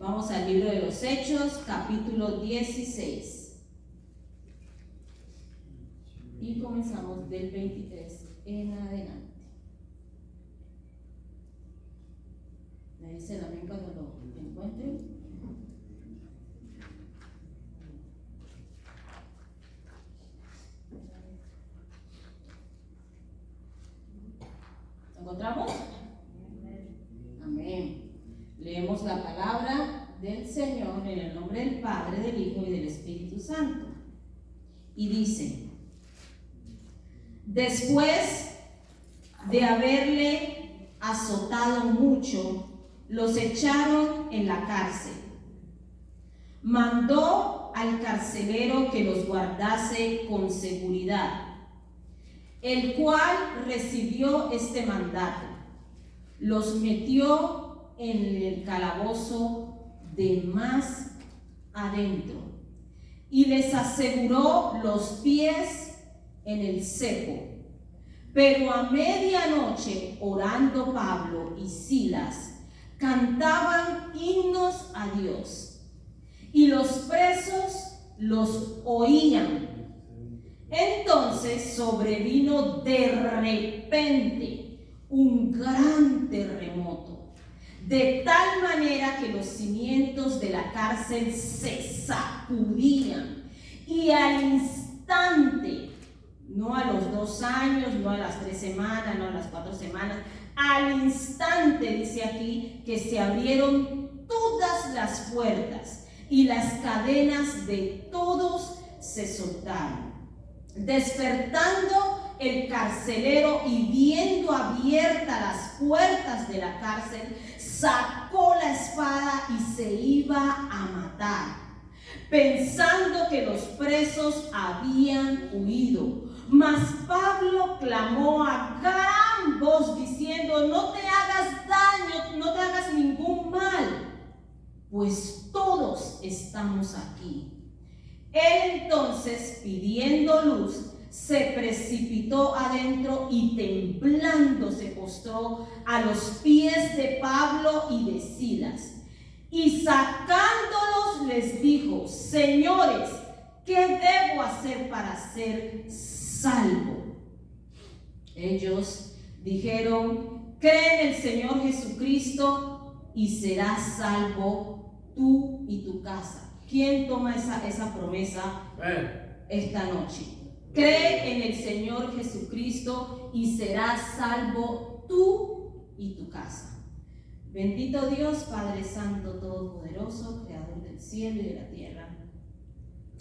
Vamos al libro de los Hechos, capítulo 16. Y comenzamos del 23 en adelante. Me dice la amiga cuando lo encuentren. ¿Encontramos? Amén. Leemos la palabra del Señor en el nombre del Padre, del Hijo y del Espíritu Santo. Y dice: después de haberle azotado mucho, los echaron en la cárcel. Mandó al carcelero que los guardase con seguridad, el cual recibió este mandato. Los metió en el calabozo de más adentro y les aseguró los pies en el cepo. Pero a medianoche, orando Pablo y Silas, cantaban himnos a Dios, y los presos los oían. Entonces sobrevino de repente un gran terremoto, de tal manera que los cimientos de la cárcel se sacudían, y al instante, no a los 2 años, no a las 3 semanas, no a las 4 semanas, al instante, dice aquí, que se abrieron todas las puertas y las cadenas de todos se soltaron. Despertando el carcelero y viendo abiertas las puertas de la cárcel, sacó la espada y se iba a matar, pensando que los presos habían huido. Mas Pablo clamó a gran voz diciendo: no te hagas daño, no te hagas ningún mal, pues todos estamos aquí. Él entonces, pidiendo luz, se precipitó adentro y temblando se postró a los pies de Pablo y de Silas. Y sacándolos les dijo: señores, ¿qué debo hacer para ser salvo? Ellos dijeron: cree en el Señor Jesucristo y serás salvo tú y tu casa. ¿Quién toma esa promesa esta noche? Cree en el Señor Jesucristo y serás salvo tú y tu casa. Bendito Dios, Padre Santo, Todopoderoso, Creador del cielo y de la tierra.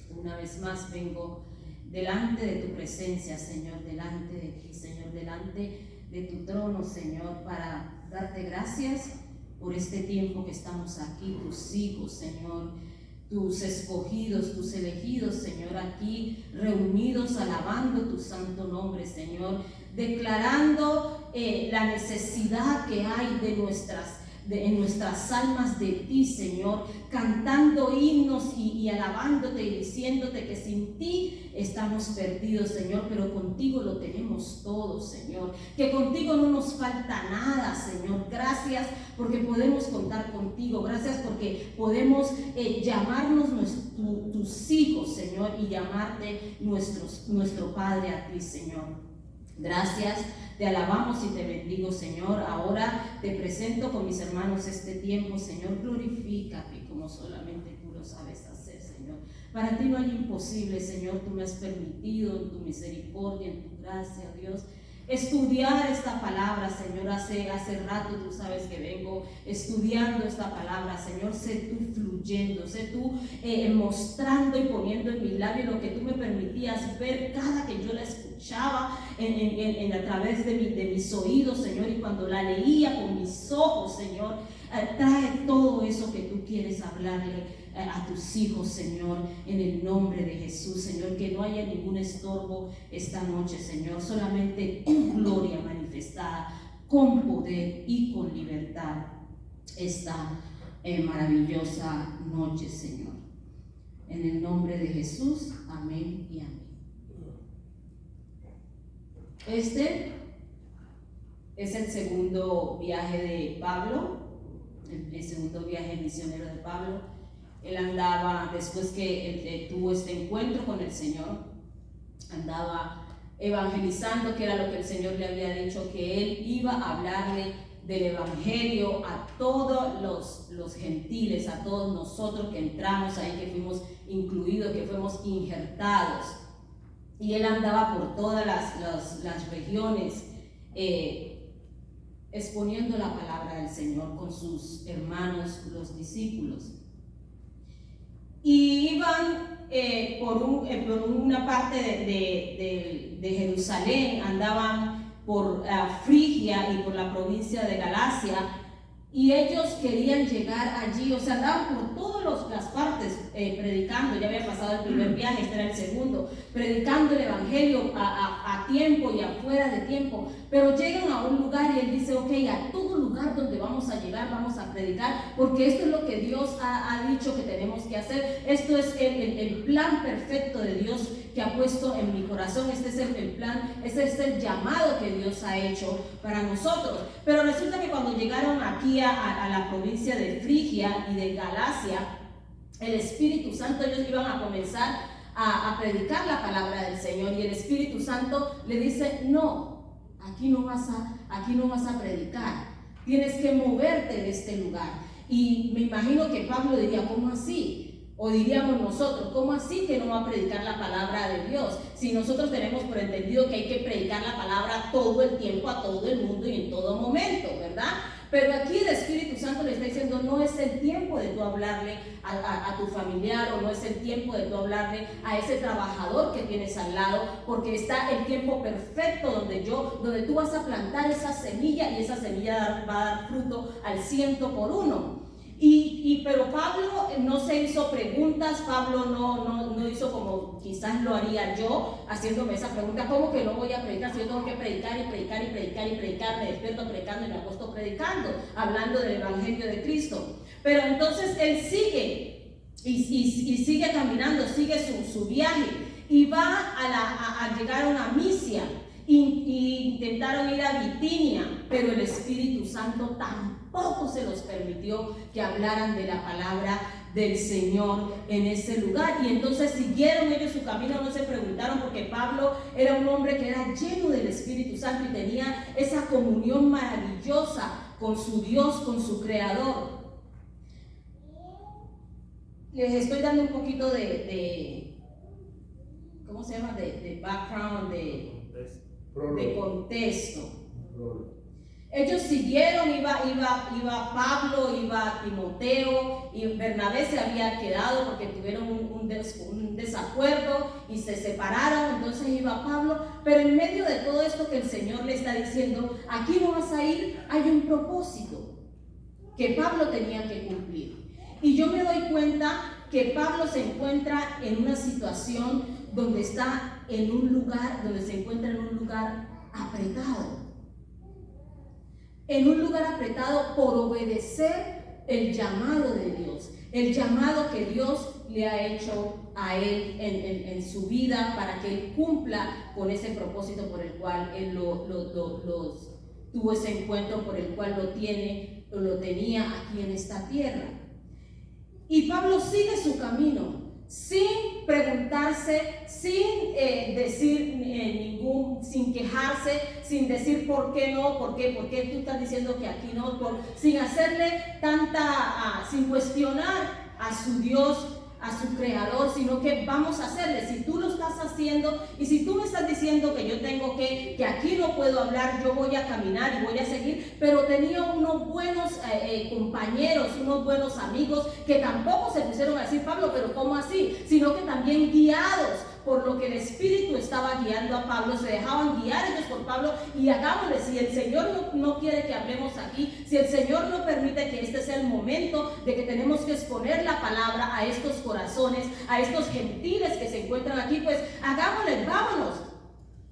Una vez más vengo delante de tu presencia, Señor, delante de ti, Señor, delante de tu trono, Señor, para darte gracias por este tiempo que estamos aquí, tus hijos, Señor, tus escogidos, tus elegidos, Señor, aquí reunidos, alabando tu santo nombre, Señor, declarando la necesidad que hay en nuestras almas de ti, Señor, cantando himnos y alabándote y diciéndote que sin ti estamos perdidos, Señor, pero contigo lo tenemos todo, Señor, que contigo no nos falta nada, Señor. Gracias porque podemos contar contigo, gracias porque podemos llamarnos tus hijos, Señor, y llamarte nuestro Padre a ti, Señor. Gracias, te alabamos y te bendigo, Señor. Ahora te presento con mis hermanos este tiempo, Señor. Glorifícate como solamente tú lo sabes hacer, Señor. Para ti no hay imposible, Señor. Tú me has permitido en tu misericordia, en tu gracia, Dios, estudiar esta palabra, Señor. Hace rato tú sabes que vengo estudiando esta palabra, Señor. Sé tú fluyendo, sé tú mostrando y poniendo en mis labios lo que tú me permitías ver cada que yo la escuchaba a través de mis oídos, Señor, y cuando la leía con mis ojos, Señor. Trae todo eso que tú quieres hablarle a tus hijos, Señor, en el nombre de Jesús, Señor. Que no haya ningún estorbo esta noche, Señor, solamente tu gloria manifestada con poder y con libertad esta maravillosa noche, Señor. En el nombre de Jesús, amén y amén. Este es el segundo viaje de Pablo el segundo viaje misionero de Pablo. Él andaba, después que él tuvo este encuentro con el Señor, andaba evangelizando, que era lo que el Señor le había dicho, que él iba a hablarle del evangelio a todos los gentiles, a todos nosotros que entramos ahí, que fuimos incluidos, que fuimos injertados. Y él andaba por todas las regiones exponiendo la palabra del Señor con sus hermanos, los discípulos. Y iban por una parte de Jerusalén, andaban por Frigia y por la provincia de Galacia, y ellos querían llegar allí, o sea, andaban por todas las partes predicando. Ya había pasado el primer viaje, este era el segundo, predicando el evangelio a tiempo y afuera de tiempo. Pero llegan a un lugar y él dice, ok, a todo lugar donde vamos a llegar vamos a predicar, porque esto es lo que Dios ha dicho que tenemos que hacer. Esto es el plan perfecto de Dios que ha puesto en mi corazón. Este es el plan, este es el llamado que Dios ha hecho para nosotros. Pero resulta que cuando llegaron aquí a la provincia de Frigia y de Galacia, el Espíritu Santo, ellos iban a comenzar a predicar la palabra del Señor, y el Espíritu Santo le dice, no, aquí no vas a predicar, tienes que moverte de este lugar. Y me imagino que Pablo diría, ¿cómo así? O diríamos nosotros, ¿cómo así que no va a predicar la palabra de Dios? Si nosotros tenemos por entendido que hay que predicar la palabra todo el tiempo, a todo el mundo y en todo momento, ¿verdad? Pero aquí el Espíritu Santo le está diciendo, no es el tiempo de tú hablarle a tu familiar, o no es el tiempo de tú hablarle a ese trabajador que tienes al lado, porque está el tiempo perfecto donde tú vas a plantar esa semilla, y esa semilla va a dar fruto al 100%. Pero Pablo no se hizo preguntas. Pablo no hizo como quizás lo haría yo, haciéndome esa pregunta, ¿cómo que no voy a predicar si yo tengo que predicar y predicar y predicar y predicar? Me despierto predicando y me acuesto predicando, hablando del evangelio de Cristo. Pero entonces él sigue y sigue caminando, sigue su viaje, y va a llegar a una Misia. Y intentaron ir a Bitinia, pero el Espíritu Santo tampoco se los permitió que hablaran de la palabra del Señor en ese lugar. Y entonces siguieron ellos su camino, no se preguntaron, porque Pablo era un hombre que era lleno del Espíritu Santo y tenía esa comunión maravillosa con su Dios, con su Creador. Les estoy dando un poquito de ¿cómo se llama? De background, de contexto. Ellos siguieron, iba Pablo, iba Timoteo, y Bernabé se había quedado porque tuvieron un desacuerdo y se separaron. Entonces iba Pablo, pero en medio de todo esto que el Señor le está diciendo, aquí no vas a ir, hay un propósito que Pablo tenía que cumplir. Y yo me doy cuenta que Pablo se encuentra en una situación donde está en un lugar, donde se encuentra en un lugar apretado. En un lugar apretado por obedecer el llamado de Dios, el llamado que Dios le ha hecho a él en su vida, para que él cumpla con ese propósito por el cual él tuvo ese encuentro, por el cual lo tenía aquí en esta tierra. Y Pablo sigue su camino, sin preguntarse, sin sin quejarse, sin decir por qué no, por qué tú estás diciendo que aquí no, sin hacerle sin cuestionar a su Dios, a su Creador, sino que vamos a hacerle. Si tú lo estás haciendo, y si tú me estás diciendo que yo tengo que aquí no puedo hablar, yo voy a caminar y voy a seguir. Pero tenía unos buenos compañeros, unos buenos amigos, que tampoco se pusieron a decir, Pablo, pero ¿cómo así? Sino que también, guiados por lo que el Espíritu estaba guiando a Pablo, se dejaban guiar ellos por Pablo. Y hagámosle, si el Señor no quiere que hablemos aquí, si el Señor no permite que este sea el momento de que tenemos que exponer la palabra a estos corazones, a estos gentiles que se encuentran aquí, pues hagámosle, vámonos.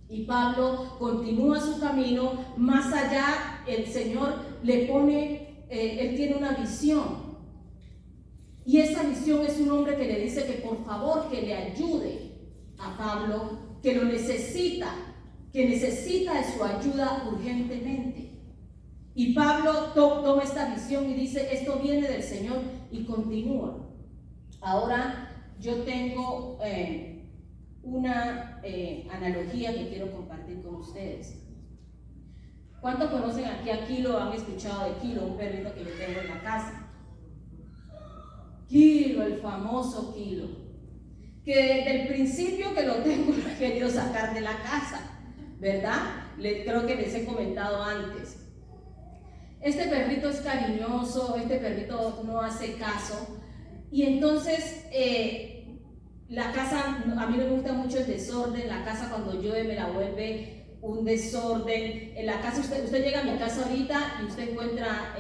Y Pablo continúa su camino. Más allá, el Señor le pone, él tiene una visión, y esa visión es un hombre que le dice que por favor que le ayude a Pablo, que lo necesita, que necesita de su ayuda urgentemente. Y Pablo toma esta visión y dice, esto viene del Señor, y continúa. Ahora yo tengo una analogía que quiero compartir con ustedes. ¿Cuántos conocen aquí a Kilo? ¿Han escuchado de Kilo, un perrito que yo tengo en la casa? Kilo, el famoso Kilo, que desde el principio que lo tengo lo he querido sacar de la casa, ¿verdad? Creo que les he comentado antes. Este perrito es cariñoso, este perrito no hace caso, y entonces la casa, a mí no me gusta mucho el desorden. La casa cuando llueve me la vuelve un desorden. En la casa, usted llega a mi casa ahorita y usted encuentra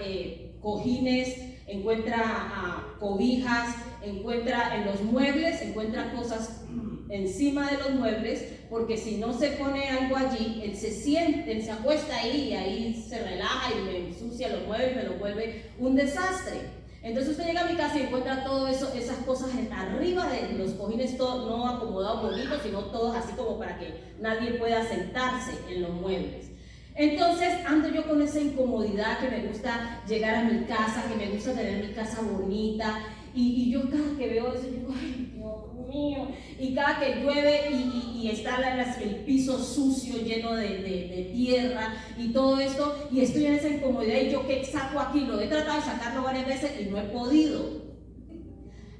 cojines, encuentra cobijas, encuentra en los muebles, encuentra cosas encima de los muebles, porque si no se pone algo allí, él se acuesta ahí y ahí se relaja y me ensucia los muebles, me lo vuelve un desastre. Entonces usted llega a mi casa y encuentra todo eso, esas cosas arriba de los cojines, todo no acomodados bonitos, sino todos así como para que nadie pueda sentarse en los muebles. Entonces ando yo con esa incomodidad, que me gusta llegar a mi casa, que me gusta tener mi casa bonita, y yo cada que veo eso, digo, ay Dios mío, y cada que llueve y está el piso sucio, lleno de tierra y todo esto, y estoy en esa incomodidad, y yo que saco aquí, lo he tratado de sacarlo varias veces y no he podido.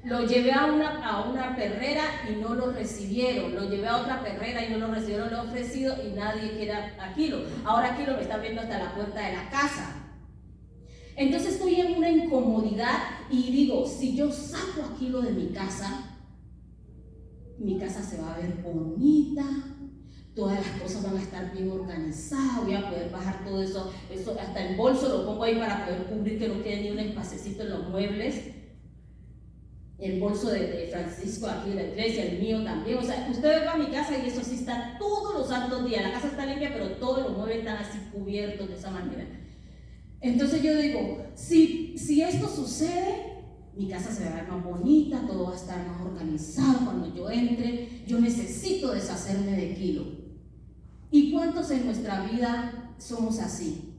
Lo llevé a una perrera y no lo recibieron. Lo llevé a otra perrera y no lo recibieron. Lo he ofrecido y nadie quiere a Kilo. Ahora Kilo me está viendo hasta la puerta de la casa. Entonces estoy en una incomodidad y digo, si yo saco a Kilo de mi casa se va a ver bonita, todas las cosas van a estar bien organizadas, voy a poder bajar todo eso, hasta el bolso lo pongo ahí para poder cubrir que no quede ni un espacecito en los muebles. El bolso de Francisco aquí de la iglesia, el mío también. O sea, usted va a mi casa y eso sí está todos los santos días. La casa está limpia, pero todos los muebles están así cubiertos de esa manera. Entonces yo digo, si esto sucede, mi casa se va a ver más bonita, todo va a estar más organizado cuando yo entre. Yo necesito deshacerme de Kilo. ¿Y cuántos en nuestra vida somos así?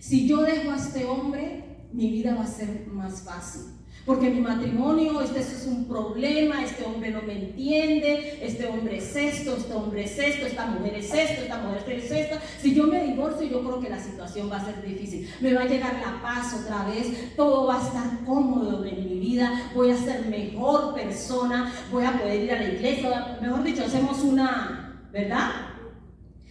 Si yo dejo a este hombre, mi vida va a ser más fácil. Porque mi matrimonio, este es un problema, este hombre no me entiende, este hombre es esto, este hombre es esto, esta mujer es esto, esta mujer es esto. Si yo me divorcio, yo creo que la situación va a ser difícil. Me va a llegar la paz otra vez, todo va a estar cómodo en mi vida, voy a ser mejor persona, voy a poder ir a la iglesia, mejor dicho, hacemos una, ¿verdad?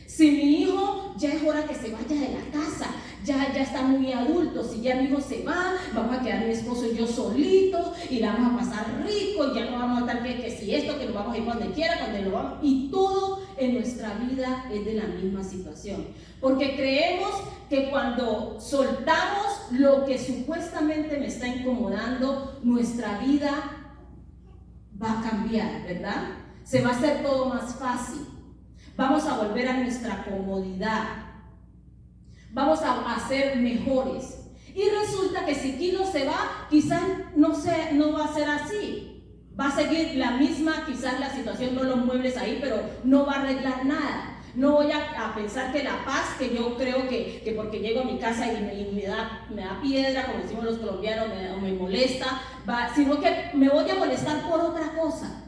Si mi hijo, ya es hora que se vaya de la casa, ya está muy adulto. Si ya mi hijo se va, vamos a quedar mi esposo y yo solitos y la vamos a pasar rico, y ya no vamos a estar que si esto, que nos vamos a ir donde quiera, cuando lo vamos, y todo en nuestra vida es de la misma situación, porque creemos que cuando soltamos lo que supuestamente me está incomodando, nuestra vida va a cambiar, ¿verdad? Se va a hacer todo más fácil. Vamos a volver a nuestra comodidad. Vamos a ser mejores. Y resulta que si Kilo se va, quizás no va a ser así. Va a seguir la misma, quizás la situación, no los muebles ahí, pero no va a arreglar nada. No voy a pensar que la paz, que yo creo que porque llego a mi casa y me da piedra, como decimos los colombianos, me molesta, sino que me voy a molestar por otra cosa,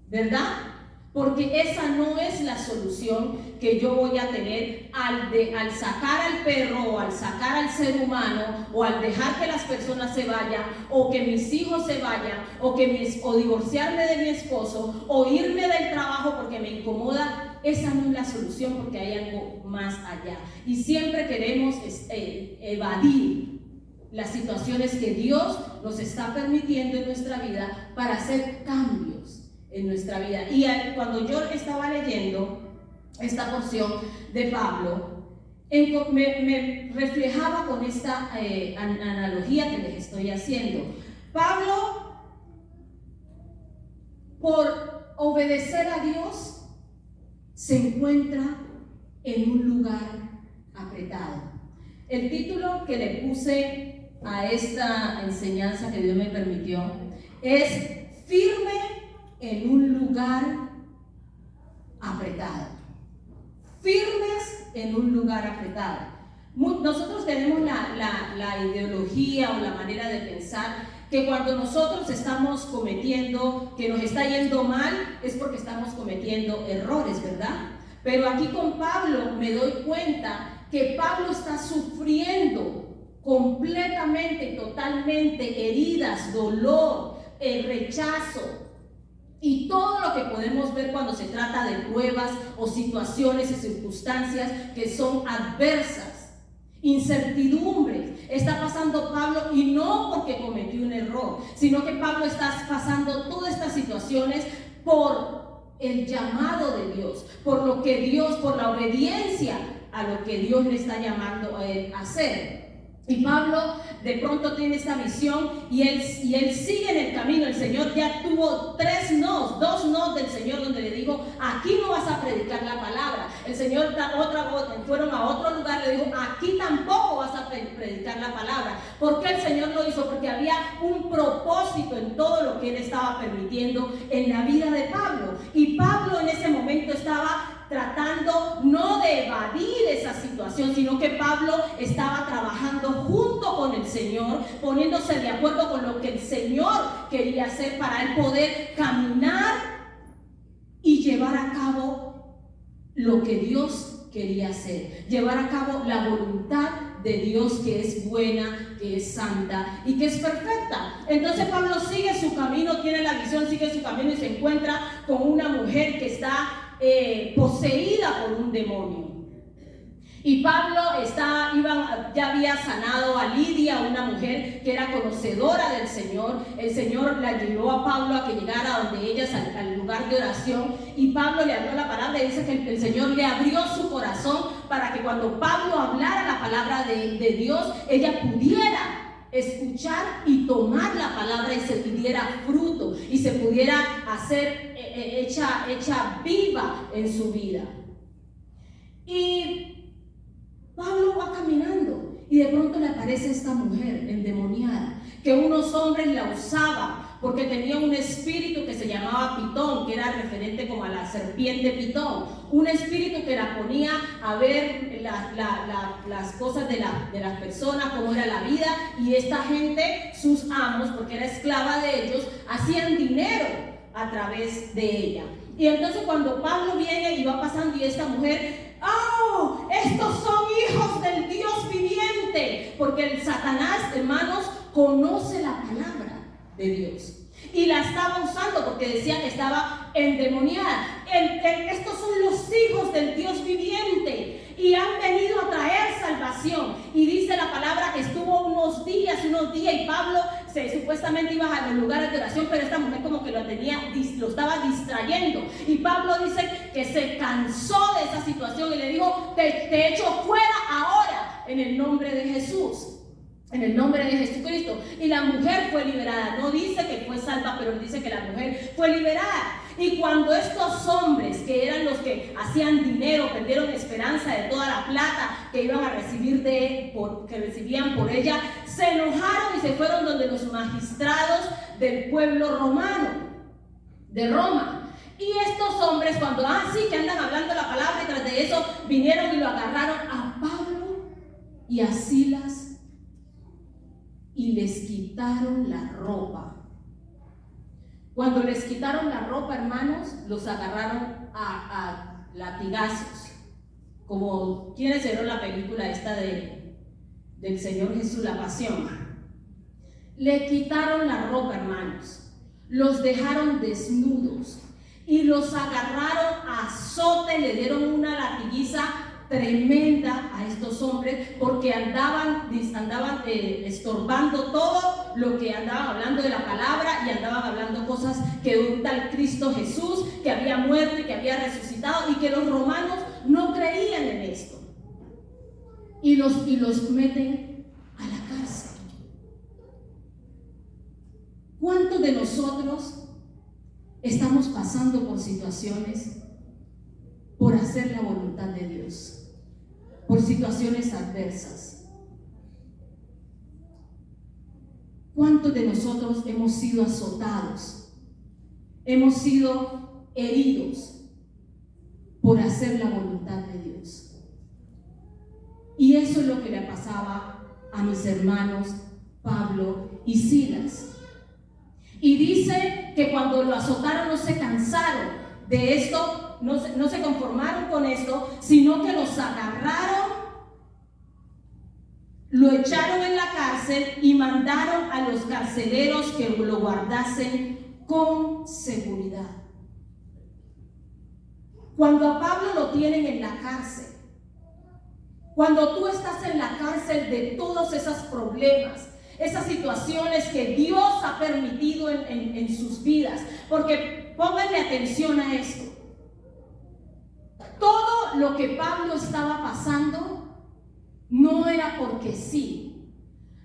¿verdad? Porque esa no es la solución que yo voy a tener al sacar al perro, o al sacar al ser humano, o al dejar que las personas se vayan, o que mis hijos se vayan, o divorciarme de mi esposo, o irme del trabajo porque me incomoda. Esa no es la solución, porque hay algo más allá. Y siempre queremos evadir las situaciones que Dios nos está permitiendo en nuestra vida para hacer cambios en nuestra vida. Y cuando yo estaba leyendo esta porción de Pablo, me reflejaba con esta analogía que les estoy haciendo. Pablo, por obedecer a Dios, se encuentra en un lugar apretado. El título que le puse a esta enseñanza que Dios me permitió es Firme en un lugar apretado. Firmes en un lugar apretado. Nosotros tenemos la ideología o la manera de pensar que cuando nosotros estamos cometiendo, que nos está yendo mal, es porque estamos cometiendo errores, ¿verdad? Pero aquí con Pablo me doy cuenta que Pablo está sufriendo completamente, totalmente heridas, dolor, rechazo y todo lo que podemos ver cuando se trata de pruebas o situaciones y circunstancias que son adversas, incertidumbres. Está pasando Pablo, y no porque cometió un error, sino que Pablo está pasando todas estas situaciones por el llamado de Dios, por lo que Dios, por la obediencia a lo que Dios le está llamando a él a hacer. Y Pablo de pronto tiene esta visión y él sigue en el camino. El Señor ya tuvo 2 nos del Señor, donde le dijo: aquí no vas a predicar la palabra. El Señor fueron a otro lugar, le dijo: aquí tampoco vas a predicar la palabra. ¿Por qué el Señor lo hizo? Porque había un propósito en todo lo que él estaba permitiendo en la vida de Pablo. Y Pablo en ese momento estaba tratando no de evadir esa situación, sino que Pablo estaba trabajando junto con el Señor, poniéndose de acuerdo con lo que el Señor quería hacer para él poder caminar y llevar a cabo lo que Dios quería hacer, llevar a cabo la voluntad de Dios, que es buena, que es santa y que es perfecta. Entonces Pablo sigue su camino, tiene la visión, sigue su camino y se encuentra con una mujer que está poseída por un demonio. Y Pablo ya había sanado a Lidia, una mujer que era conocedora del Señor. El Señor la llevó a Pablo a que llegara donde ellas, al lugar de oración, y Pablo le habló la palabra. Y dice que el Señor le abrió su corazón para que cuando Pablo hablara la palabra de Dios, ella pudiera escuchar y tomar la palabra y se diera fruto y se pudiera hacer hecha viva en su vida. Y Pablo va caminando y de pronto le aparece esta mujer endemoniada, que unos hombres la usaban porque tenía un espíritu que se llamaba Pitón, que era referente como a la serpiente Pitón, un espíritu que la ponía a ver las cosas de las personas, cómo era la vida, y esta gente, sus amos, porque era esclava de ellos, hacían dinero a través de ella. Y entonces cuando Pablo viene y va pasando y esta mujer: ¡oh! Estos son hijos del Dios viviente, porque el Satanás, hermanos, conoce la palabra de Dios y la estaba usando porque decía que estaba endemoniada. Estos son los hijos del Dios viviente y han venido a traer salvación. Y dice la palabra que estuvo unos días y Pablo supuestamente iba a los lugares de oración, pero esta mujer como que lo estaba distrayendo. Y Pablo dice que se cansó de esa situación y le dijo: te echo fuera ahora en el nombre de Jesús. En el nombre de Jesucristo. Y la mujer fue liberada. No dice que fue salva, pero dice que la mujer fue liberada. Y cuando estos hombres, que eran los que hacían dinero, perdieron esperanza de toda la plata que iban a recibir que recibían por ella, se enojaron y se fueron donde los magistrados del pueblo romano, de Roma. Y estos hombres, cuando sí que andan hablando la palabra, y tras de eso vinieron y lo agarraron a Pablo y a Silas y les quitaron la ropa. Cuando les quitaron la ropa, hermanos, los agarraron a latigazos. Como quienes vieron la película esta del Señor Jesús, la Pasión. Le quitaron la ropa, hermanos. Los dejaron desnudos y los agarraron a azote, le dieron una latiguiza tremenda a estos hombres porque andaban estorbando todo lo que andaban hablando de la palabra, y andaban hablando cosas que de un tal Cristo Jesús que había muerto y que había resucitado, y que los romanos no creían en esto, y los meten a la cárcel. ¿Cuántos de nosotros estamos pasando por situaciones por hacer la voluntad de Dios, por situaciones adversas? ¿Cuántos de nosotros hemos sido azotados, hemos sido heridos por hacer la voluntad de Dios? Y eso es lo que le pasaba a mis hermanos Pablo y Silas. Y dice que cuando lo azotaron no se cansaron de esto, no se conformaron con esto, sino que los agarraron, lo echaron en la cárcel y mandaron a los carceleros que lo guardasen con seguridad. Cuando a Pablo lo tienen en la cárcel, cuando tú estás en la cárcel de todos esos problemas, esas situaciones que Dios ha permitido en sus vidas, porque pónganle atención a esto. Todo lo que Pablo estaba pasando no era porque sí,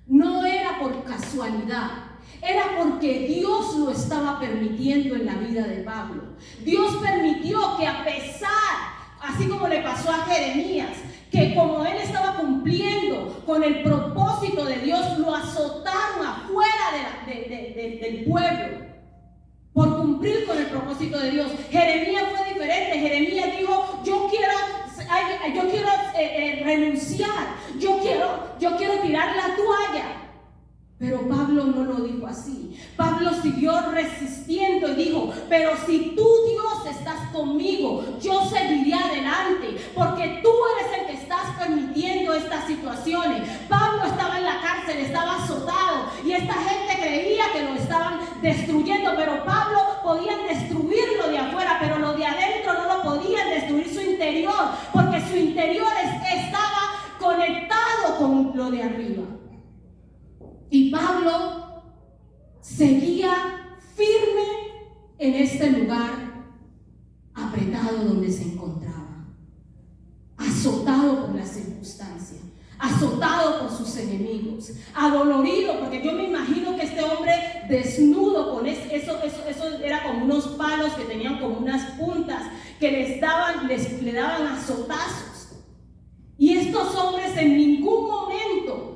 no era por casualidad, era porque Dios lo estaba permitiendo en la vida de Pablo. Dios permitió que, a pesar, así como le pasó a Jeremías, que como él estaba cumpliendo con el propósito de Dios, lo azotaron afuera del pueblo por cumplir con el propósito de Dios. Jeremías fue diferente. Jeremías dijo: yo quiero renunciar, yo quiero tirar la toalla. Pero Pablo no lo dijo así. Pablo siguió resistiendo y dijo: pero si tú, Dios, estás conmigo, yo seguiré adelante, porque tú eres el que estás permitiendo estas situaciones. Pablo estaba en la cárcel, estaba azotado, y esta gente creía que lo estaban destruyendo, pero Pablo podían destruirlo de afuera, pero lo de adentro no lo podían destruir, su interior, porque su interior estaba conectado con lo de arriba. Y Pablo seguía firme en este lugar apretado donde se encontraba, azotado por las circunstancias, azotado por sus enemigos, adolorido, porque yo me imagino que este hombre desnudo, con eso era como unos palos que tenían como unas puntas que le daban azotazos. Y estos hombres en ningún momento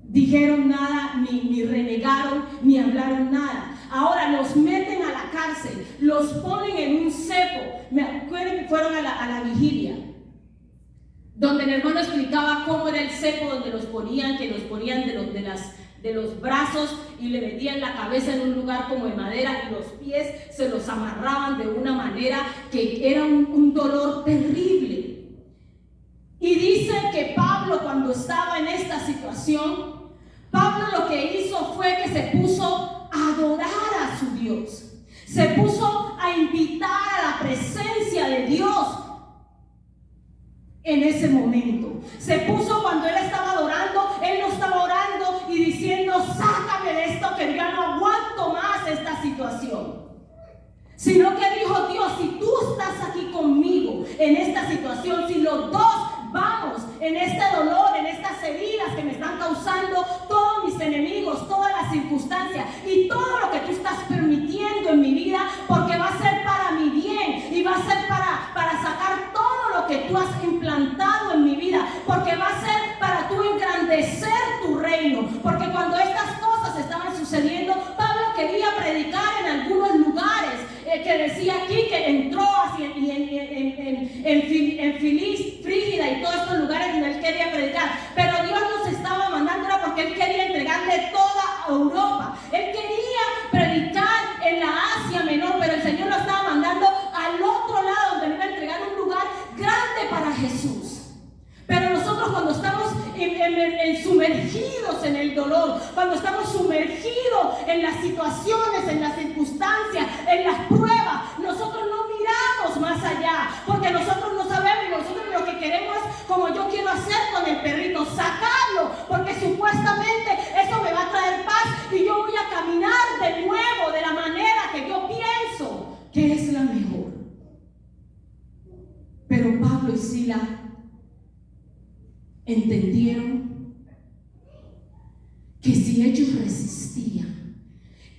dijeron nada, ni renegaron, ni hablaron nada. Ahora los meten a la cárcel, los ponen en un cepo. Me acuerdo que fueron a la vigilia, donde el hermano explicaba cómo era el cepo, donde los ponían, que los ponían de los brazos y le metían la cabeza en un lugar como de madera, y los pies se los amarraban de una manera que era un dolor terrible. Y dice que Pablo, cuando estaba en esta situación, Pablo lo que hizo fue que se puso a adorar a su Dios, se puso a invitar a la presencia de Dios en ese momento. Se puso, cuando él estaba adorando, él no estaba orando y diciendo: sácame de esto, que ya no aguanto más esta situación, sino que dijo: Dios, si tú estás aquí conmigo en esta situación, si los dos vamos en este dolor, en estas heridas que me están causando todos mis enemigos, todas las circunstancias y todo lo que tú estás permitiendo en mi vida, porque va a ser para mi bien y va a ser para sacar todo lo que tú has implantado en mi vida, porque va a ser para tú engrandecer tu reino. Porque cuando estas cosas estaban sucediendo, Pablo quería predicar en algunos lugares, que decía aquí que entró así en Frígida y todos estos lugares donde él quería predicar, pero Dios nos estaba mandando porque él quería entregarle toda Europa. Él quería predicar en la Asia Menor, pero el Señor lo estaba mandando al otro lado, donde le iba a entregar un lugar grande para Jesús. Pero nosotros, cuando estamos sumergidos en el dolor, cuando estamos sumergidos en las situaciones, en las circunstancias, en las pruebas, nosotros no miramos más allá, porque nosotros no sabemos, nosotros lo que queremos es, como yo quiero hacer con el perrito, sacarlo, porque supuestamente eso me va a traer paz y yo voy a caminar de nuevo de la manera que yo pienso que es la mejor. Pero Pablo y Silas entendieron que si ellos resistían,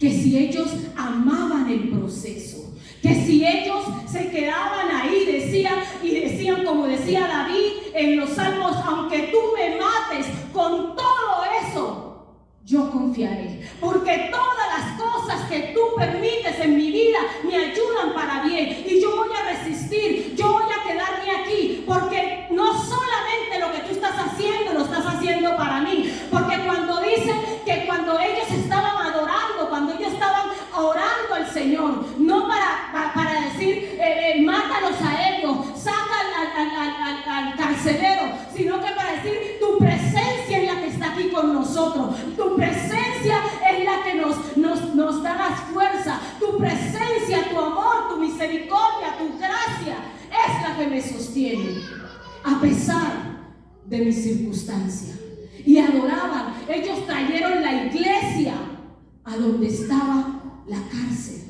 que si ellos amaban el proceso, que si ellos se quedaban ahí, decían como decía David en los Salmos: aunque tú me mates, con todo eso yo confiaré, porque todas las cosas que tú permites en mi vida me ayudan para bien, y yo voy a resistir, yo voy a quedarme aquí, porque no solamente que nos da la fuerza. Tu presencia, tu amor, tu misericordia, tu gracia es la que me sostiene a pesar de mi circunstancia. Y adoraban. Ellos trajeron la iglesia a donde estaba la cárcel,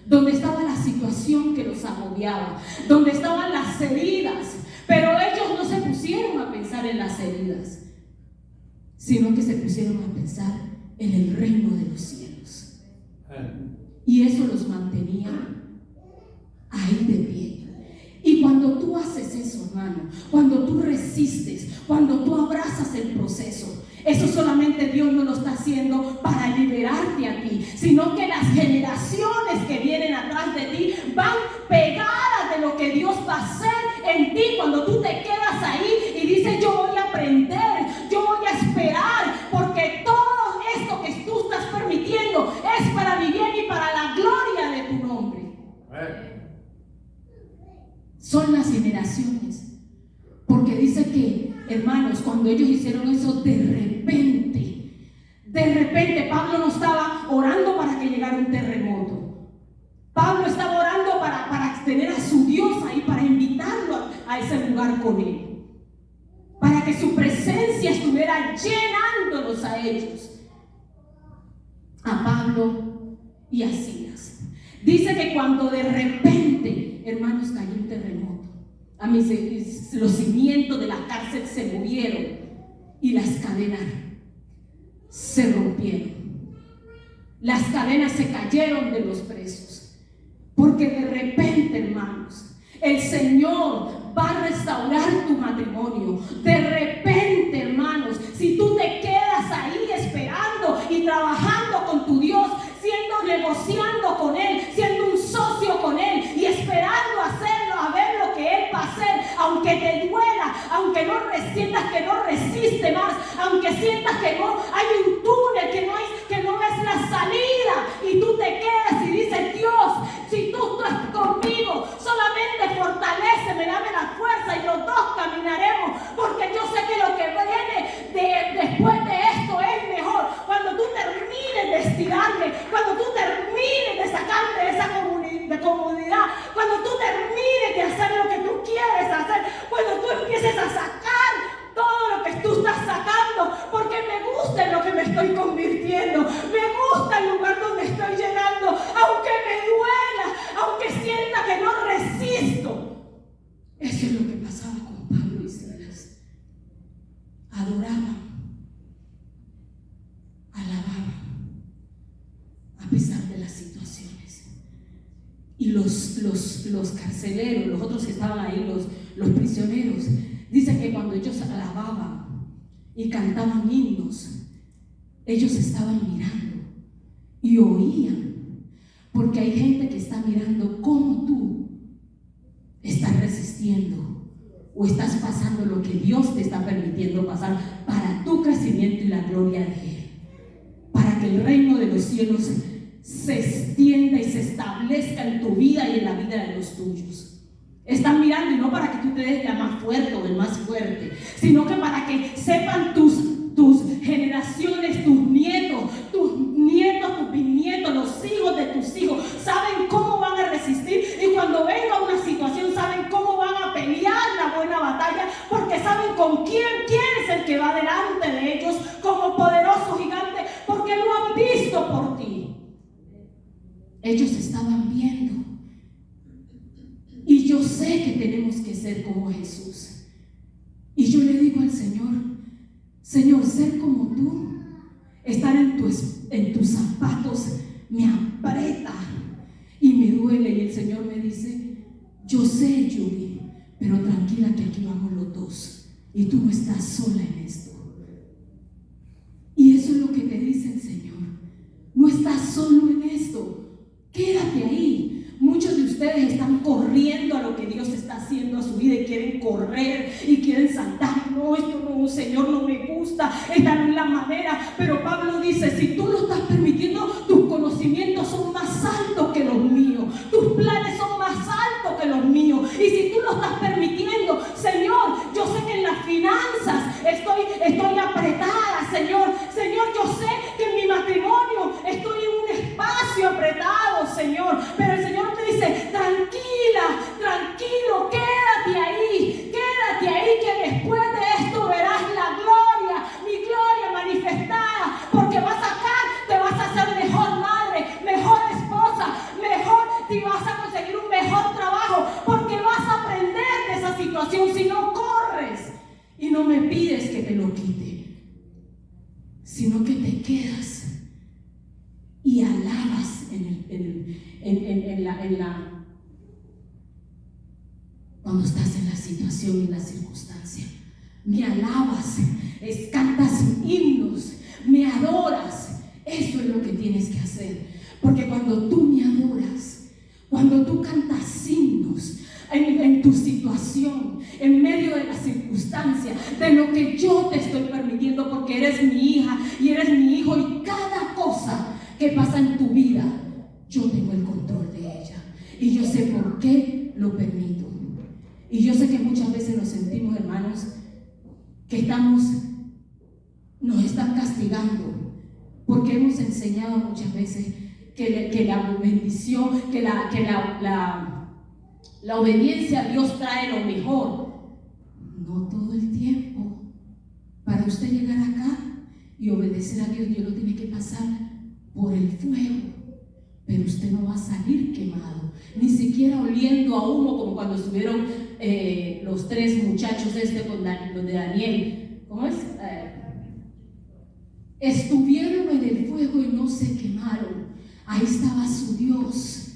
donde estaba la situación que los agobiaba, donde estaban las heridas. Pero ellos no se pusieron a pensar en las heridas, sino que se pusieron a pensar en el reino de los cielos. Y eso los mantenía ahí de pie. Y cuando tú haces eso, hermano, cuando tú resistes, cuando tú abrazas el proceso, eso solamente Dios no lo está haciendo para liberarte a ti, sino que las generaciones que vienen atrás de ti van pegadas de lo que Dios va a hacer en ti cuando tú te quedas ahí y dices: yo voy a aprender, yo voy a esperar, porque todo esto que tú estás permitiendo es para mi bien y para la gloria de tu nombre. Son las generaciones, porque dice que, hermanos, cuando ellos hicieron eso, de repente Pablo no estaba orando para que llegara un terremoto. Pablo estaba orando para tener a su Dios ahí, para invitarlo a ese lugar con él, para que su presencia estuviera llenándolos a ellos, a Pablo y a Silas. Dice que cuando de repente, hermanos, cayó un terremoto, los cimientos de la cárcel se movieron y las cadenas se rompieron. Las cadenas se cayeron de los presos, porque de repente, hermanos, el Señor va a restaurar tu matrimonio. De repente, hermanos, si tú te quedas ahí esperando y trabajando con tu Dios, negociando con Él, siendo un socio con Él y esperando hacerlo, a ver lo que Él va a hacer, aunque te duela, aunque no sientas que no resiste más, aunque sientas que no hay un túnel, que no ves la salida, y tú te quedas y dices: Dios, si tú estás conmigo, solamente fortaléceme, dame la fuerza y los dos caminaremos, porque yo sé que lo que viene después de esto es mejor. Cuando tú termines de estirarme, cuando tú termines de sacarme de esa comodidad, cuando tú termines de hacer lo que tú quieres hacer, cuando tú empieces a sacar todo lo que tú estás sacando, porque me gusta en lo que me estoy convirtiendo, me gusta el lugar donde estoy llegando, aunque me duela, aunque sienta que no resisto. Eso es lo que pasaba con Pablo y Silas. Adoraban, alababan, a pesar de las situaciones. Y los carceleros, los otros que estaban ahí, los prisioneros, dicen que cuando ellos alababan y cantaban himnos, ellos estaban mirando y oían, porque hay gente que está mirando cómo tú estás resistiendo o estás pasando lo que Dios te está permitiendo pasar para tu crecimiento y la gloria de Él, para que el reino de los cielos se extienda y se establezca en tu vida y en la vida de los tuyos. Están mirando, y no para que tú te des la más fuerte o el más fuerte, sino que para que sepan tus generaciones, tus nietos, tus bisnietos, los hijos de tus hijos, saben cómo van a resistir, y cuando venga una situación saben cómo van a pelear la buena batalla, porque saben con quién es el que va delante de ellos como poderoso gigante, porque lo han visto por ti. Ellos estaban viendo. Y yo sé que tenemos que ser como Jesús. Y yo le digo al Señor: Señor, ser como tú, estar en tus zapatos, me aprieta y me duele. Y el Señor me dice: yo sé, Yuri, pero tranquila, que aquí vamos los dos y tú no estás sola en esto. Y eso es lo que te dice el Señor: no estás solo en esto, quédate ahí. Muchos de ustedes están corriendo a lo que Dios está haciendo a su vida y quieren correr y quieren saltar. No, esto no, Señor, no me gusta, esta no es la manera. Pero Pablo dice: si tú lo estás permitiendo, tus conocimientos son más altos que los míos, tus planes son más altos que los míos. Y si tú lo estás permitiendo, Señor, yo sé que en las finanzas estoy apretada, Señor, yo sé que en mi matrimonio estoy alabas cuando estás en la situación y en la circunstancia. Me alabas, cantas himnos, me adoras. Eso es lo que tienes que hacer. Porque cuando tú me adoras, cuando tú cantas himnos en tu situación, en medio de la circunstancia, de lo que yo te estoy permitiendo, porque eres mi hija y eres mi hijo, y cada cosa que pasa en tu vida, yo tengo el control de ella. Y yo sé por qué lo permito. Y yo sé que muchas veces nos sentimos, hermanos, que nos están castigando, porque hemos enseñado muchas veces que la bendición, que la obediencia a Dios trae lo mejor. No todo el tiempo. Para usted llegar acá y obedecer a Dios, Dios lo tiene que pasar por el fuego. Pero usted no va a salir quemado, ni siquiera oliendo a humo, como cuando estuvieron los tres muchachos los de Daniel. ¿Cómo es? Estuvieron en el fuego y no se quemaron. Ahí estaba su Dios,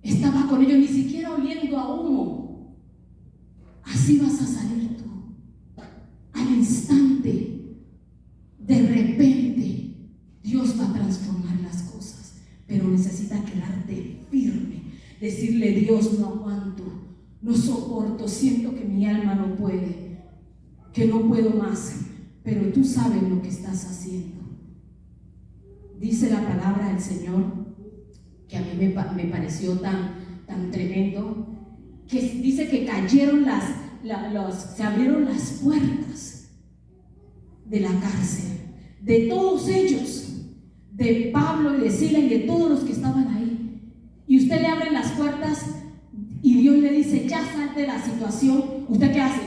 estaba con ellos, ni siquiera oliendo a humo. Así vas a salir tú, al instante, de repente. Dios va a transformar las cosas, pero necesita quedarte firme, decirle: Dios, no aguanto, no soporto, siento que mi alma no puede, que no puedo más, pero tú sabes lo que estás haciendo. Dice la palabra del Señor, que a mí me pareció tan tremendo, que dice que cayeron se abrieron las puertas de la cárcel, de todos ellos, de Pablo y de Silas y de todos los que estaban ahí. Y usted le abre las puertas y Dios le dice: ya salte de la situación. ¿Usted qué hace?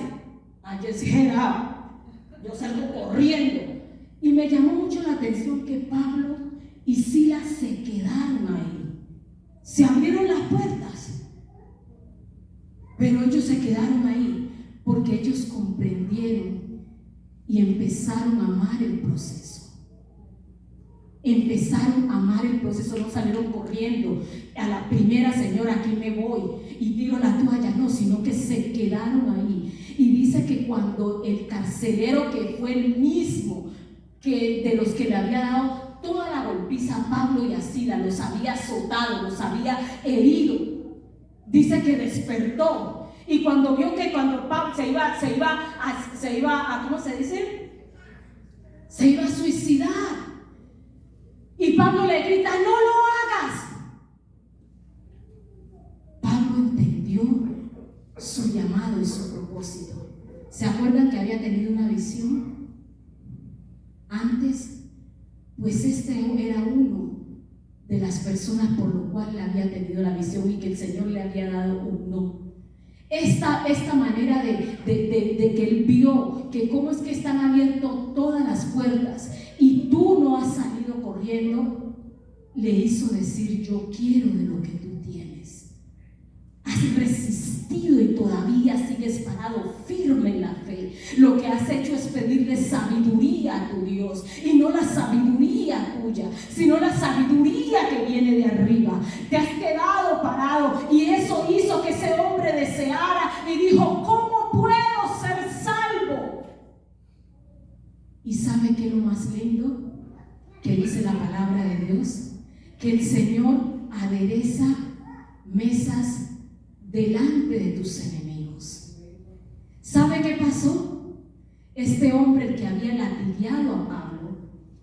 Yo salgo corriendo. Y me llamó mucho la atención que Pablo y Silas se quedaron ahí. Se abrieron las puertas, pero ellos se quedaron ahí porque ellos comprendieron y empezaron a amar el proceso. Empezaron a amar el proceso, no salieron corriendo a la primera: Señor, aquí me voy y tiro la toalla, no, sino que se quedaron ahí. Y dice que cuando el carcelero, que fue el mismo que de los que le había dado toda la golpiza a Pablo y a Silas, los había azotado, los había herido, dice que despertó. Y cuando vio que cuando Pablo se iba a ¿cómo se dice? Se iba a suicidar. Y Pablo le grita: no lo hagas. Pablo entendió su llamado y su propósito. ¿Se acuerdan que había tenido una visión antes? Pues era uno de las personas por lo cual le había tenido la visión y que el Señor le había dado un no. Esta manera de que él vio que cómo es que están abiertas todas las puertas y tú no has salido corriendo, le hizo decir: yo quiero de lo que tú tienes. Has resistido y todavía sigues parado firme en la fe. Lo que has hecho es pedirle sabiduría a tu Dios, y no la sabiduría tuya, sino la sabiduría que viene de arriba. Te has quedado parado y eso hizo que ese hombre deseara y dijo: ¿cómo puedo ser salvo? ¿Y sabe qué es lo más lindo? Que dice la palabra de Dios, que el Señor adereza mesas delante de tus enemigos. ¿Sabe qué pasó? Este hombre, el que había latigueado a Pablo,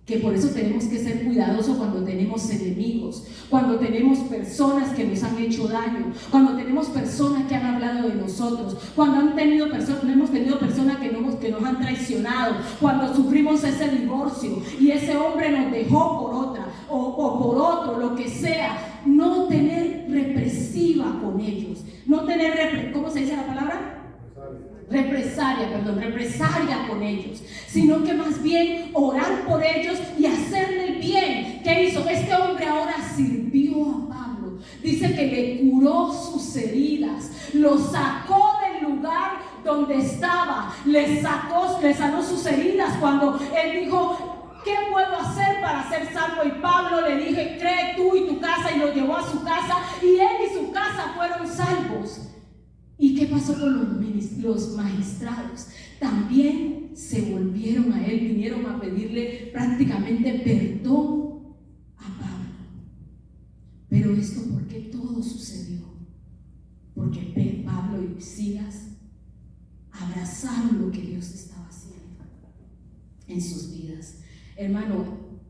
que por eso tenemos que ser cuidadosos cuando tenemos enemigos, cuando tenemos personas que nos han hecho daño, cuando tenemos personas que han hablado de nosotros, cuando hemos tenido personas que nos han traicionado, cuando sufrimos ese divorcio y ese hombre nos dejó por otra o por otro, lo que sea. No tener represiva con ellos, no tener, ¿cómo se dice la palabra? Represalia con ellos, sino que más bien orar por ellos y hacerle el bien. ¿Qué hizo? Este hombre ahora sirvió a Pablo. Dice que le curó sus heridas, lo sacó del lugar donde estaba, le sanó sus heridas. Cuando él dijo: ¿qué puedo hacer para ser salvo? Y Pablo le dije: cree tú y tu casa pasó con los magistrados? También se volvieron a él, vinieron a pedirle prácticamente perdón a Pablo. Pero esto, ¿por qué todo sucedió? Porque Pablo y Silas abrazaron lo que Dios estaba haciendo en sus vidas. Hermano,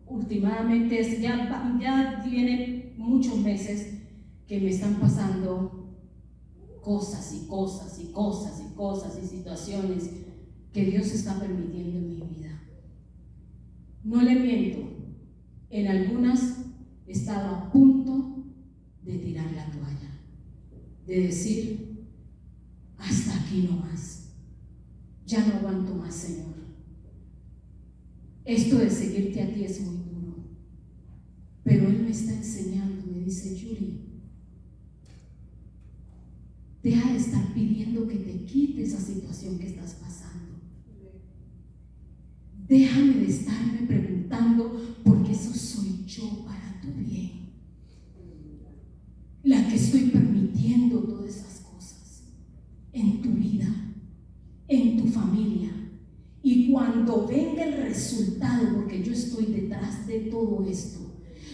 últimamente ya vienen muchos meses que me están pasando cosas y cosas y cosas y cosas y situaciones que Dios está permitiendo en mi vida. No le miento, en algunas he estado a punto de tirar la toalla, de decir, hasta aquí no más, ya no aguanto más, Señor. Esto de seguirte a ti es muy duro, pero Él me está enseñando, me dice, Yuri, deja de estar pidiendo que te quite esa situación que estás pasando. Déjame de estarme preguntando, porque eso soy yo para tu bien, la que estoy permitiendo todas esas cosas en tu vida, en tu familia. Y cuando venga el resultado, porque yo estoy detrás de todo esto,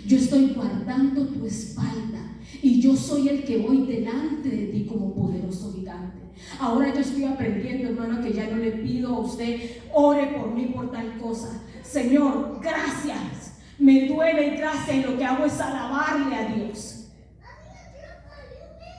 yo estoy guardando tu espalda y yo soy el que voy delante de ti como poderoso gigante. Ahora yo estoy aprendiendo, hermano, que ya no le pido a usted, ore por mí por tal cosa. Señor, gracias, me duele y gracias, y lo que hago es alabarle a Dios.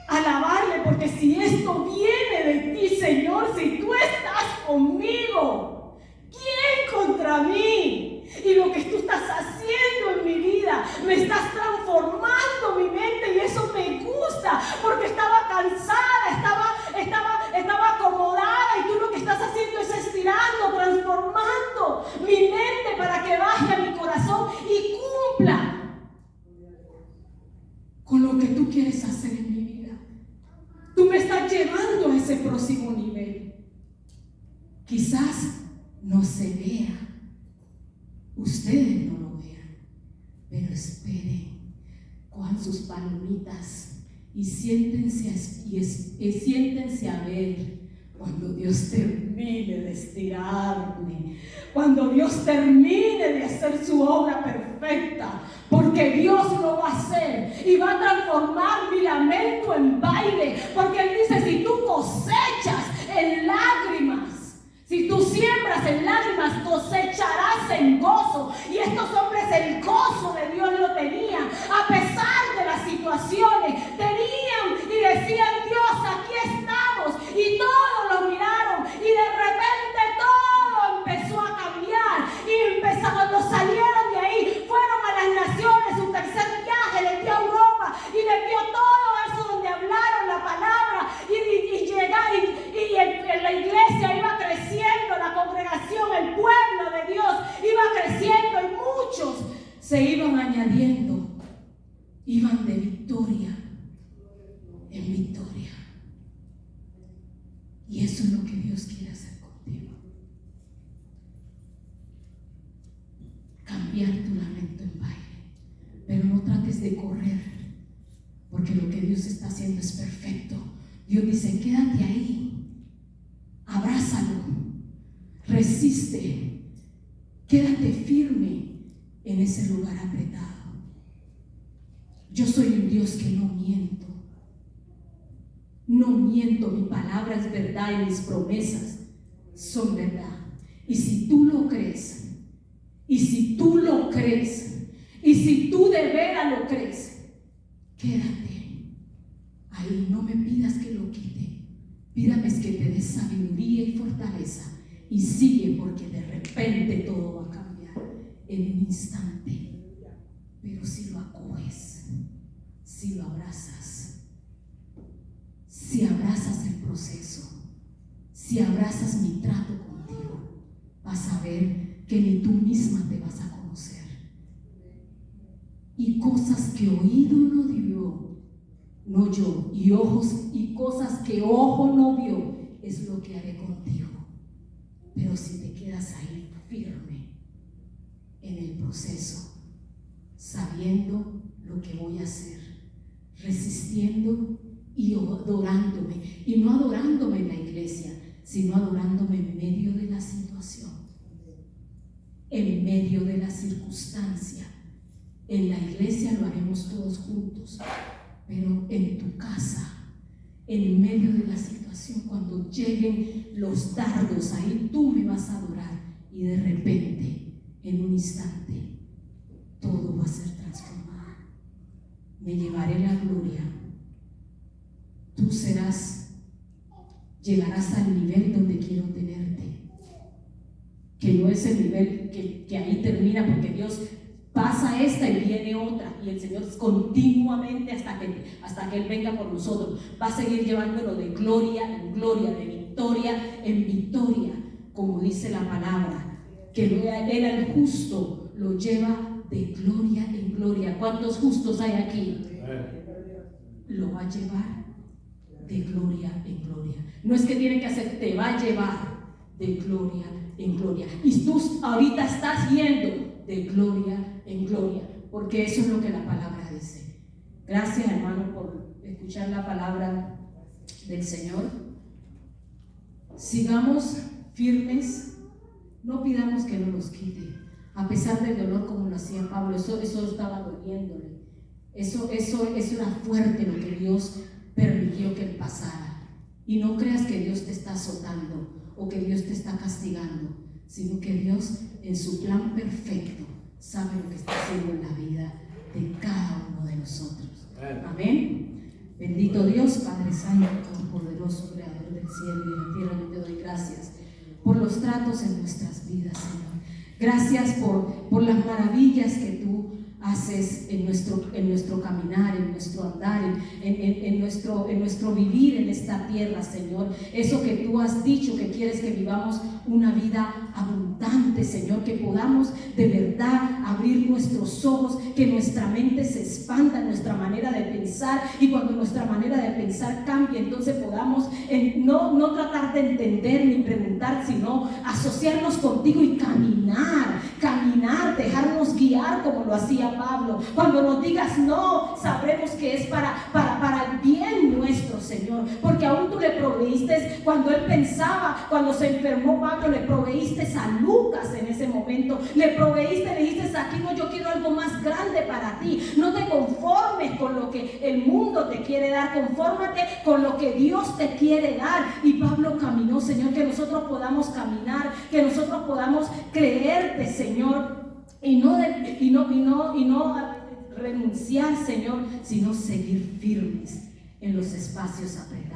Alabarle, porque si esto viene de ti, Señor, si tú estás conmigo, ¿quién contra mí? Y lo que tú estás haciendo en mi vida, me estás transformando mi mente, y eso me gusta, porque estaba cansada, estaba acomodada, y tú lo que estás haciendo es estirando, transformando mi mente para que baje a mi corazón y cumpla con lo que tú quieres hacer en mi vida. Tú me estás llevando a ese próximo nivel. Quizás no se vea, ustedes no lo vean, pero esperen con sus palomitas y siéntense a ver cuando Dios termine de estirarme, cuando Dios termine de hacer su obra perfecta, porque Dios lo va a hacer y va a transformar mi lamento en baile, porque Él dice, si tú cosechas en lágrimas, si tú siembras en lágrimas, cosecharás en gozo. Y estos hombres el gozo de Dios lo tenían, a pesar de las situaciones, tenían y decían, Dios, aquí estamos, y todos los miraron, y de repente todo empezó a cambiar, y cuando salieron de ahí, fueron a las naciones, su tercer viaje les dio a Europa, y les dio todo eso donde hablaron la palabra, y llegaron, y en la iglesia iba creciendo, la congregación, el pueblo de Dios iba creciendo, y muchos se iban añadiendo, iban de victoria en victoria. Y eso es lo que Dios quiere hacer contigo. Cambiar tu lamento en baile. Pero no trates de correr, porque lo que Dios está haciendo es perfecto. Dios dice, quédate ahí, abrázalo, resiste, quédate firme en ese lugar apretado. Yo soy un Dios que no miento. No miento, mi palabra es verdad y mis promesas son verdad. Y si tú lo crees, y si tú lo crees, y si tú de veras lo crees, quédate ahí. No me pidas que lo quite, pídame que te dé sabiduría y fortaleza, y sigue, porque de repente todo va a cambiar en un instante. Pero si lo acoges, si lo abrazas, si abrazas el proceso, si abrazas mi trato contigo, vas a ver que ni tú misma te vas a conocer. Y cosas que oído no vio, no oyó, y ojos, y cosas que ojo no vio, es lo que haré contigo. Pero si te quedas ahí firme en el proceso, sabiendo lo que voy a hacer, resistiendo y adorándome, y no adorándome en la iglesia, sino adorándome en medio de la situación, en medio de la circunstancia. En la iglesia lo haremos todos juntos, pero en tu casa, en medio de la situación, cuando lleguen los dardos, ahí tú me vas a adorar, y de repente, en un instante, todo va a ser transformado. Me llevaré la gloria. Tú llegarás al nivel donde quiero tenerte, que no es el nivel que ahí termina, porque Dios pasa esta y viene otra, y el Señor continuamente hasta que Él venga por nosotros va a seguir llevándolo de gloria en gloria, de victoria en victoria, como dice la palabra, que Él al justo lo lleva de gloria en gloria. ¿Cuántos justos hay aquí? Lo va a llevar de gloria en gloria. No es que tiene que hacer, te va a llevar de gloria en gloria. Y tú ahorita estás yendo de gloria en gloria, porque eso es lo que la palabra dice. Gracias, hermano, por escuchar la palabra del Señor. Sigamos firmes, no pidamos que no nos quite, a pesar del dolor, como lo hacía Pablo. Eso estaba doliéndole. Eso era fuerte lo que Dios permitió que él pasara. Y no creas que Dios te está azotando o que Dios te está castigando, sino que Dios, en su plan perfecto, sabe lo que está haciendo en la vida de cada uno de nosotros. Amén. Bendito Dios, Padre Santo, Todopoderoso, Creador del cielo y de la tierra. Yo te doy gracias por los tratos en nuestras vidas, Señor. Gracias por las maravillas que tú haces en nuestro caminar, en nuestro andar, en nuestro vivir en esta tierra, Señor. Eso que tú has dicho, que quieres que vivamos una vida abundante, Señor, que podamos de verdad abrir nuestros ojos, que nuestra mente se expanda, nuestra manera de pensar, y cuando nuestra manera de pensar cambie, entonces podamos no tratar de entender ni preguntar, sino asociarnos contigo y caminar, dejarnos guiar como lo hacía Pablo. Cuando nos digas no, sabremos que es para el bien nuestro, Señor, porque aún tú le proveíste, cuando él pensaba, cuando se enfermó Pablo, le proveíste a Lucas en ese momento, le proveíste, le dijiste: aquí no, yo quiero algo más grande para ti. No te conformes con lo que el mundo te quiere dar, confórmate con lo que Dios te quiere dar. Y Pablo caminó, Señor, que nosotros podamos caminar, que nosotros podamos creerte, Señor, y no renunciar, Señor, sino seguir firmes en los espacios apretados.